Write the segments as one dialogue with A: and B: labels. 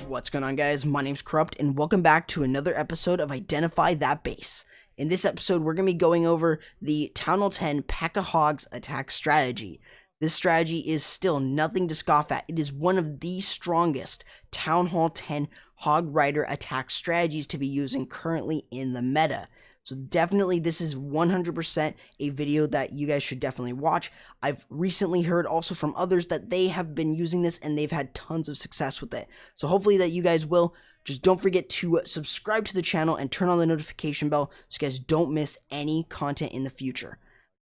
A: What's going on, guys? My name's Corrupt, and welcome back to another episode of Identify That Base. In this episode, we're going to be going over the TH10 Pekka Hogs attack strategy. This strategy is still nothing to scoff at. It is one of the strongest Town Hall 10 Hog Rider attack strategies to be using currently in the meta. So definitely this is 100% a video that you guys should definitely watch. I've recently heard also from others that they have been using this and they've had tons of success with it. So hopefully that you guys will. Just don't forget to subscribe to the channel and turn on the notification bell so you guys don't miss any content in the future.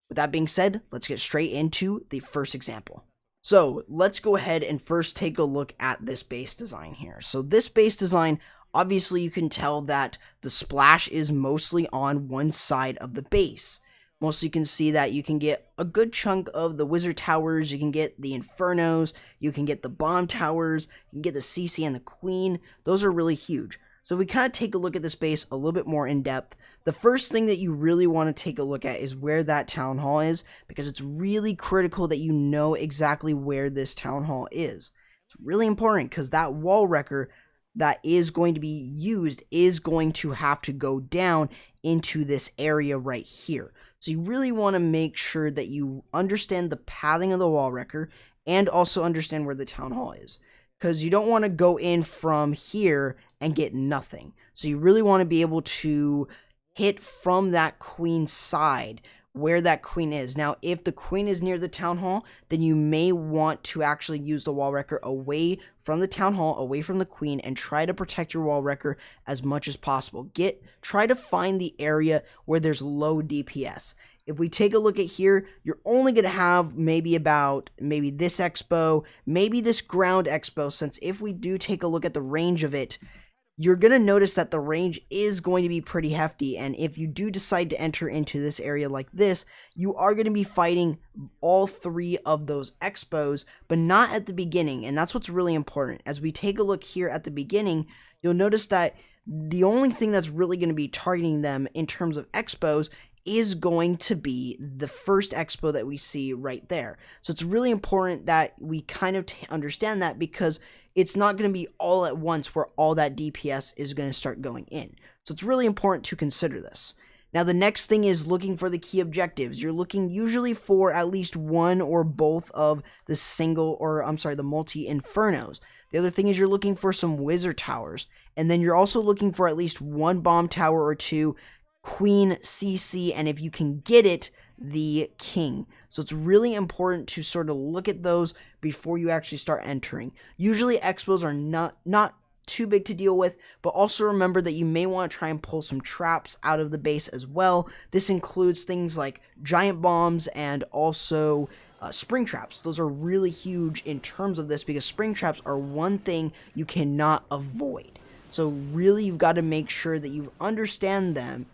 A: With that being said, let's get straight into the first example. So let's go ahead and first take a look at this base design here. So this base design, obviously you can tell that the splash is mostly on one side of the base. Mostly you can see that you can get a good chunk of the wizard towers, you can get the infernos, you can get the bomb towers, you can get the CC and the queen. Those are really huge. So if we kind of take a look at this base a little bit more in depth, the first thing that you really want to take a look at is where that town hall is, because it's really critical that you know exactly where this town hall is. It's really important because that wall wrecker that is going to be used is going to have to go down into this area right here. So you really want to make sure that you understand the pathing of the wall wrecker and also understand where the town hall is, because you don't want to go in from here and get nothing. So you really want to be able to hit from that queen side where that queen is. Now, if the queen is near the town hall, then you may want to actually use the wall wrecker away from the town hall, away from the queen, and try to protect your wall wrecker as much as possible. Try to find the area where there's low DPS. If we take a look at here, you're only going to have maybe this expo, maybe this ground expo, since if we do take a look at the range of it, you're going to notice that the range is going to be pretty hefty, and if you do decide to enter into this area like this, you are going to be fighting all three of those expos, but not at the beginning, and that's what's really important. As we take a look here at the beginning, you'll notice that the only thing that's really going to be targeting them in terms of expos is going to be the first expo that we see right there. So it's really important that we kind of understand that, because it's not going to be all at once where all that DPS is going to start going in. So it's really important to consider this. Now, the next thing is looking for the key objectives. You're looking usually for at least one or both of the multi infernos. The other thing is you're looking for some wizard towers, and then you're also looking for at least one bomb tower or two, queen, CC, and if you can get it, the king. So it's really important to sort of look at those before you actually start entering. Usually expos are not too big to deal with, but also remember that you may want to try and pull some traps out of the base as well. This includes things like giant bombs and also spring traps. Those are really huge in terms of this, because spring traps are one thing you cannot avoid. So really you've got to make sure that you understand them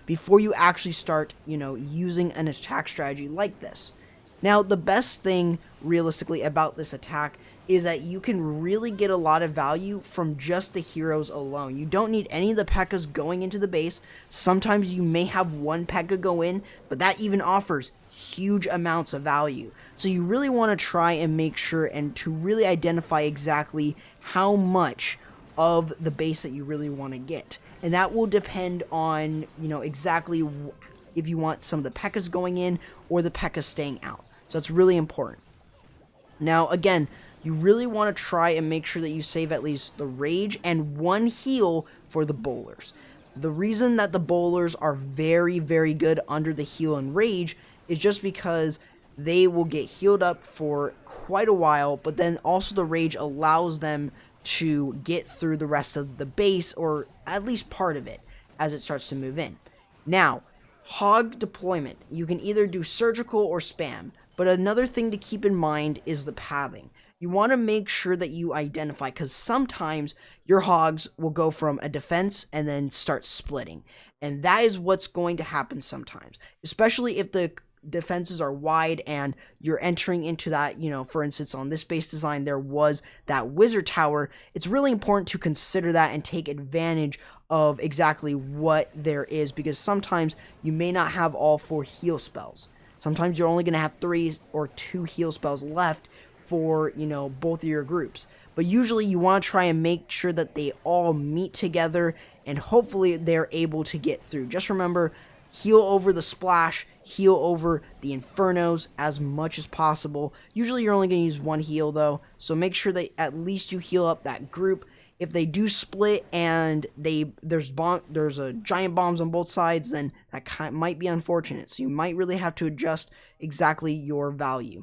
A: before you actually start, using an attack strategy like this. Now, the best thing realistically about this attack is that you can really get a lot of value from just the heroes alone. You don't need any of the Pekkas going into the base. Sometimes you may have one Pekka go in, but that even offers huge amounts of value. So you really want to try and make sure and to really identify exactly how much of the base that you really want to get. And that will depend on, exactly if you want some of the Pekkas going in or the Pekkas staying out. So that's really important. Now, again, you really want to try and make sure that you save at least the rage and one heal for the bowlers. The reason that the bowlers are very, very good under the heal and rage is just because they will get healed up for quite a while, but then also the rage allows them to get through the rest of the base, or at least part of it, as it starts to move in. Now, hog deployment, you can either do surgical or spam, but another thing to keep in mind is the pathing. You want to make sure that you identify, because sometimes your hogs will go from a defense and then start splitting, and that is what's going to happen sometimes, especially if the defenses are wide and you're entering into that, for instance, on this base design, there was that wizard tower. It's really important to consider that and take advantage of exactly what there is, because sometimes you may not have all 4 heal spells. Sometimes you're only going to have 3 or 2 heal spells left for, both of your groups. But usually you want to try and make sure that they all meet together and hopefully they're able to get through. Just remember, heal over the splash, heal over the infernos as much as possible. Usually you're only going to use one heal though, so make sure that at least you heal up that group. If they do split and there's a giant bombs on both sides, then that might be unfortunate. So you might really have to adjust exactly your value.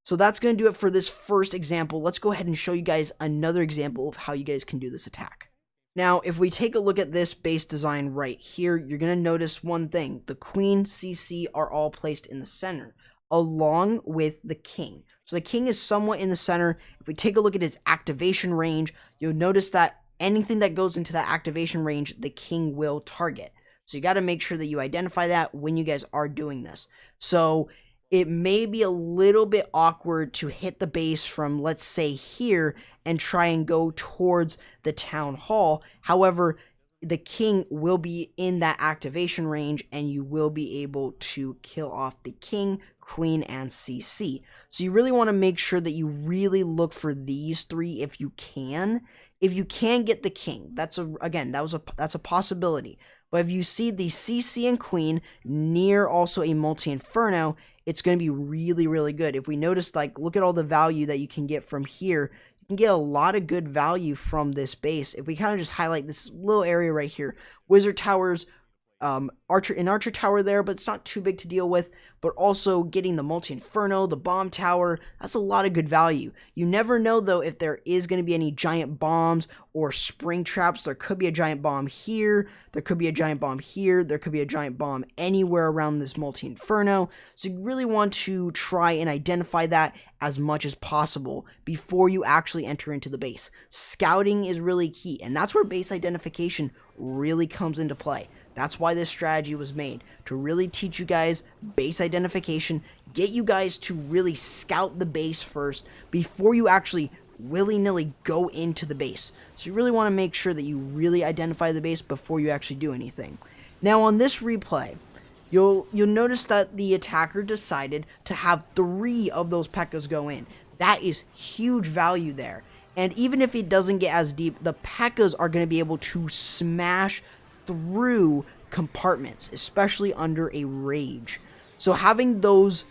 A: So that's going to do it for this first example. Let's go ahead and show you guys another example of how you guys can do this attack. Now, if we take a look at this base design right here, you're going to notice one thing. The queen, CC are all placed in the center, along with the king. So the king is somewhat in the center. If we take a look at his activation range, you'll notice that anything that goes into that activation range, the king will target. So you got to make sure that you identify that when you guys are doing this. So it may be a little bit awkward to hit the base from, let's say, here and try and go towards the town hall. However, the king will be in that activation range and you will be able to kill off the king, queen, and CC. So you really want to make sure that you really look for these three if you can. If you can get the king, that's a possibility. But if you see the CC and queen near also a multi-inferno, it's going to be really, really good. If we notice, look at all the value that you can get from here. You can get a lot of good value from this base. If we kind of just highlight this little area right here, wizard towers, archer tower there, but it's not too big to deal with. But also getting the multi-inferno, the bomb tower, that's a lot of good value. You never know though if there is going to be any giant bombs or spring traps. There could be a giant bomb here, there could be a giant bomb here, there could be a giant bomb anywhere around this multi-inferno. So you really want to try and identify that as much as possible before you actually enter into the base. Scouting is really key, and that's where base identification really comes into play. That's why this strategy was made, to really teach you guys base identification, get you guys to really scout the base first before you actually willy-nilly go into the base. So you really want to make sure that you really identify the base before you actually do anything. Now on this replay, you'll notice that the attacker decided to have 3 of those Pekkas go in. That is huge value there. And even if it doesn't get as deep, the Pekkas are going to be able to smash through compartments, especially under a rage. So having those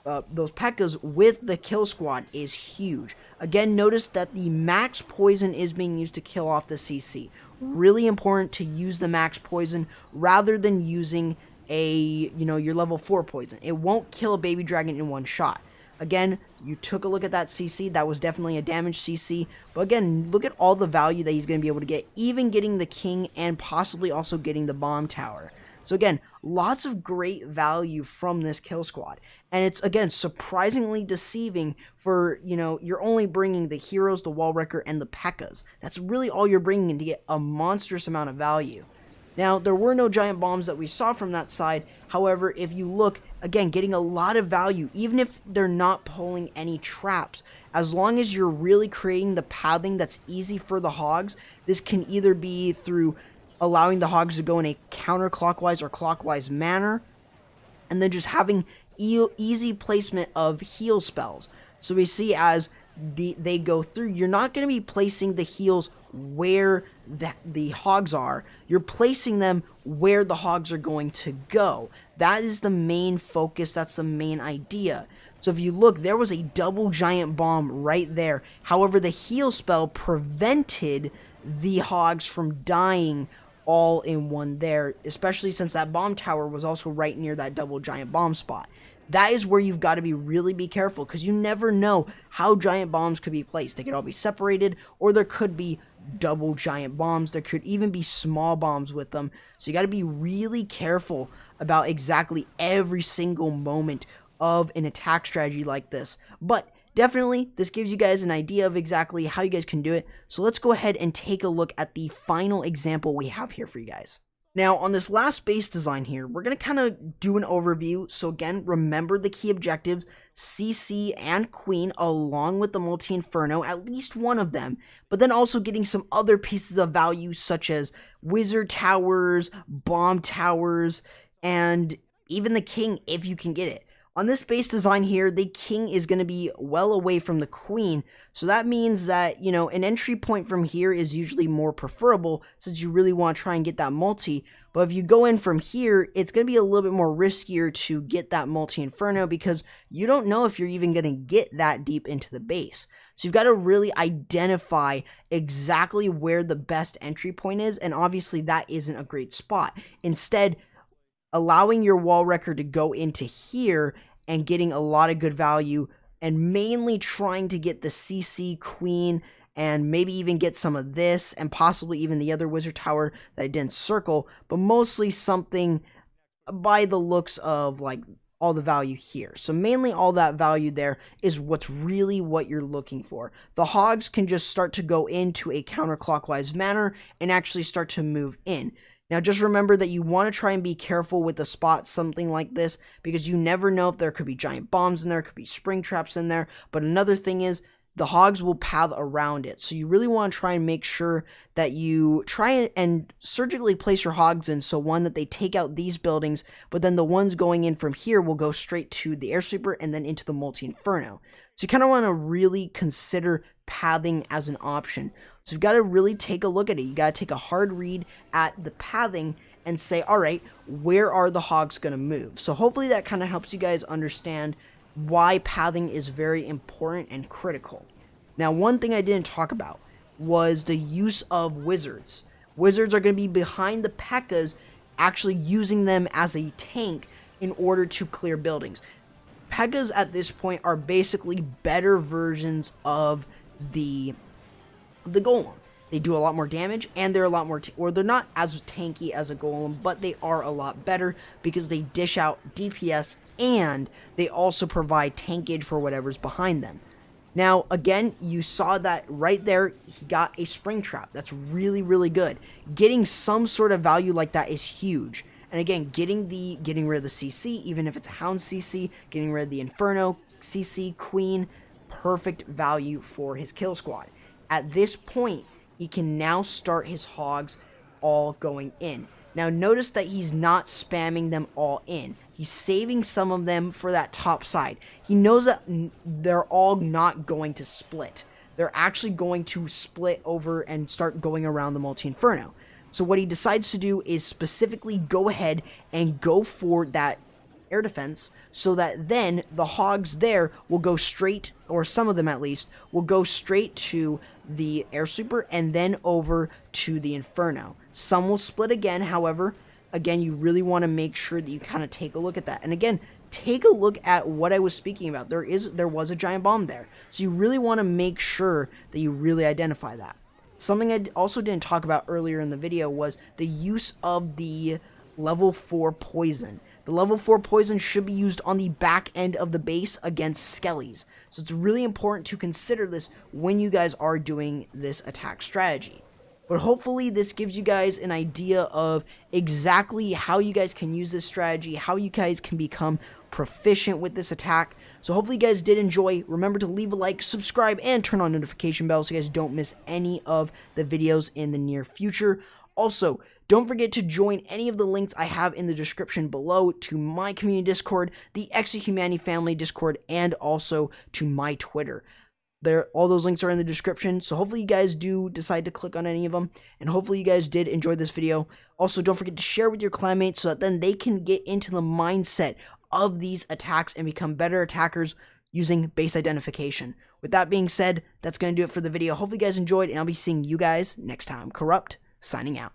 A: Pekkas with the kill squad is huge. Again, notice that the max poison is being used to kill off the CC. Really important to use the max poison rather than using your level 4 poison. It won't kill a baby dragon in one shot. Again, you took a look at that CC. That was definitely a damaged CC. But again, look at all the value that he's going to be able to get, even getting the king and possibly also getting the bomb tower. So again, lots of great value from this kill squad. And it's, again, surprisingly deceiving for, you're only bringing the heroes, the wall wrecker, and the Pekkas. That's really all you're bringing to get a monstrous amount of value. Now, there were no giant bombs that we saw from that side. However, if you look, again, getting a lot of value, even if they're not pulling any traps. As long as you're really creating the pathing that's easy for the hogs, this can either be through allowing the hogs to go in a counterclockwise or clockwise manner, and then just having easy placement of heal spells. So we see as they go through, you're not going to be placing the heals where the hogs are. You're placing them where the hogs are going to go. That is the main focus. That's the main idea. So if you look, there was a double giant bomb right there. However, the heal spell prevented the hogs from dying all in one there, especially since that bomb tower was also right near that double giant bomb spot. That is where you've got to really be careful, because you never know how giant bombs could be placed. They could all be separated, or there could be double giant bombs. There could even be small bombs with them. So you got to be really careful about exactly every single moment of an attack strategy like this. But definitely, this gives you guys an idea of exactly how you guys can do it. So let's go ahead and take a look at the final example we have here for you guys. Now, on this last base design here, we're going to kind of do an overview. So again, remember the key objectives, CC and Queen, along with the multi-inferno, at least one of them, but then also getting some other pieces of value such as wizard towers, bomb towers, and even the king if you can get it. On this base design here, the king is going to be well away from the queen, so that means that, you know, an entry point from here is usually more preferable since you really want to try and get that multi. But if you go in from here, it's going to be a little bit more riskier to get that multi-inferno because you don't know if you're even going to get that deep into the base. So you've got to really identify exactly where the best entry point is, and obviously that isn't a great spot. Instead, allowing your wall wrecker to go into here and getting a lot of good value and mainly trying to get the CC queen and maybe even get some of this and possibly even the other wizard tower that I didn't circle, but mostly something by the looks of like all the value here. So mainly all that value there is what's really what you're looking for. The hogs can just start to go into a counterclockwise manner and actually start to move in. Now, just remember that you want to try and be careful with the spot something like this because you never know if there could be giant bombs in there, could be spring traps in there. But another thing is the hogs will path around it. So you really want to try and make sure that you try and surgically place your hogs in. So one, that they take out these buildings, but then the ones going in from here will go straight to the air sweeper and then into the multi-inferno. So you kind of want to really consider pathing as an option. So you've got to really take a look at it. You got to take a hard read at the pathing and say, all right, where are the hogs going to move? So hopefully that kind of helps you guys understand why pathing is very important and critical. Now, one thing I didn't talk about was the use of wizards. Wizards are going to be behind the Pekkas, actually using them as a tank in order to clear buildings. Pekkas at this point are basically better versions of the golem. They do a lot more damage and they're a lot more, or they're not as tanky as a golem, but they are a lot better because they dish out DPS and they also provide tankage for whatever's behind them. Now, again, you saw that right there, he got a spring trap. That's really, really good. Getting some sort of value like that is huge. And again, getting rid of the CC, even if it's a Hound CC, getting rid of the Inferno CC Queen, perfect value for his kill squad. At this point, he can now start his hogs all going in. Now notice that he's not spamming them all in. He's saving some of them for that top side. He knows that they're all not going to split. They're actually going to split over and start going around the multi-inferno. So what he decides to do is specifically go ahead and go for that air defense so that then the hogs there will go straight, or some of them at least, will go straight to the air sweeper and then over to the inferno. Some will split again, however, again, you really want to make sure that you kind of take a look at that. And again, take a look at what I was speaking about. There was a giant bomb there. So you really want to make sure that you really identify that. Something I also didn't talk about earlier in the video was the use of the level 4 poison. The level 4 poison should be used on the back end of the base against skellies. So it's really important to consider this when you guys are doing this attack strategy. But hopefully this gives you guys an idea of exactly how you guys can use this strategy, how you guys can become proficient with this attack. So hopefully you guys did enjoy. Remember to leave a like, subscribe, and turn on notification bell so you guys don't miss any of the videos in the near future. Also, don't forget to join any of the links I have in the description below to my community Discord, the Exit Humanity family Discord, and also to my Twitter. All those links are in the description, so hopefully you guys do decide to click on any of them, and hopefully you guys did enjoy this video. Also, don't forget to share with your clanmates so that then they can get into the mindset of these attacks and become better attackers using base identification. With that being said, that's going to do it for the video. Hopefully you guys enjoyed, and I'll be seeing you guys next time. Corrupt, signing out.